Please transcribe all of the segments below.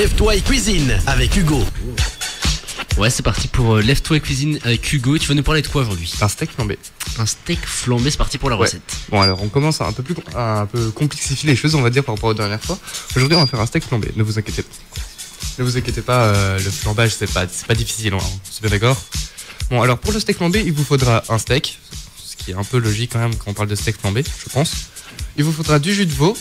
Lève-toi et cuisine avec Hugo. Ouais, c'est parti pour Lève-toi et cuisine avec Hugo. Tu vas nous parler de quoi aujourd'hui? Un steak flambé. Un steak flambé, c'est parti pour la recette. Bon, alors on commence à un peu complexifier les choses, on va dire, par rapport aux dernières fois. Aujourd'hui, on va faire un steak flambé. Ne vous inquiétez pas. Ne vous inquiétez pas, le flambage, c'est pas difficile, hein. C'est bien d'accord? Bon, alors pour le steak flambé, il vous faudra un steak, ce qui est un peu logique quand même quand on parle de steak flambé, je pense. Il vous faudra du jus de veau,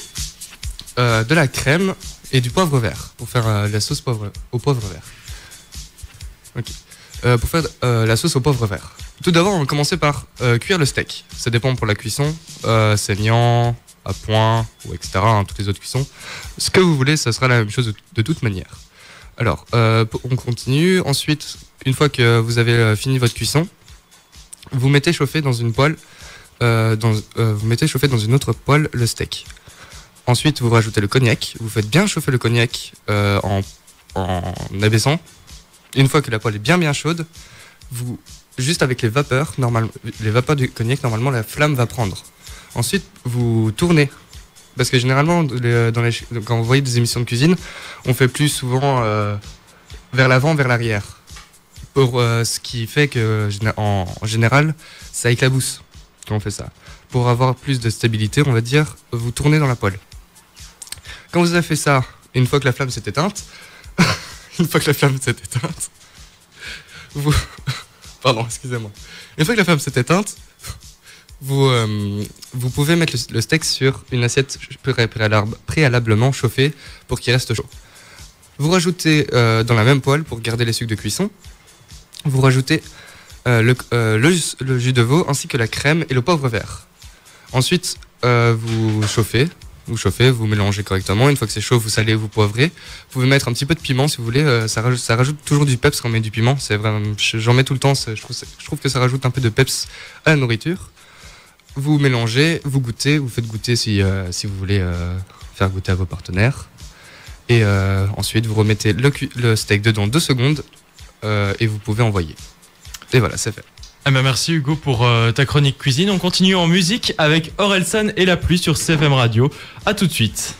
de la crème et du poivre vert pour faire la sauce au poivre vert. Ok. Pour faire la sauce au poivre vert. Tout d'abord, on va commencer par cuire le steak. Ça dépend pour la cuisson, saignant, à point, ou etc. Hein, toutes les autres cuissons. Ce que vous voulez, ça sera la même chose de toute manière. Alors, on continue. Ensuite, une fois que vous avez fini votre cuisson, vous mettez chauffer dans une poêle, vous mettez chauffer dans une autre poêle le steak. Ensuite, vous rajoutez le cognac. Vous faites bien chauffer le cognac en abaissant. Une fois que la poêle est bien chaude, juste avec les vapeurs du cognac, normalement la flamme va prendre. Ensuite, vous tournez. Parce que généralement, quand vous voyez des émissions de cuisine, on fait plus souvent vers l'avant, vers l'arrière. Pour ce qui fait que, en général, ça éclabousse quand on fait ça. Pour avoir plus de stabilité, on va dire, vous tournez dans la poêle. Quand vous avez fait ça, une fois que la flamme s'est éteinte, Pardon, excusez-moi. Une fois que la flamme s'est éteinte, vous pouvez mettre le steak sur une assiette préalablement chauffée pour qu'il reste chaud. Vous rajoutez dans la même poêle, pour garder les sucs de cuisson, vous rajoutez le jus de veau ainsi que la crème et le poivre vert. Ensuite, vous chauffez, vous mélangez correctement. Une fois que c'est chaud, vous salez, vous poivrez. Vous pouvez mettre un petit peu de piment si vous voulez. Ça rajoute toujours du peps quand on met du piment. C'est vraiment, j'en mets tout le temps. Je trouve que ça rajoute un peu de peps à la nourriture. Vous mélangez, vous goûtez, vous faites goûter si vous voulez faire goûter à vos partenaires. Et ensuite, vous remettez le steak dedans 2 secondes et vous pouvez envoyer. Et voilà, c'est fait. Ah bah merci Hugo pour ta chronique cuisine. On continue en musique avec Orelsan et la pluie sur CFM Radio. A tout de suite.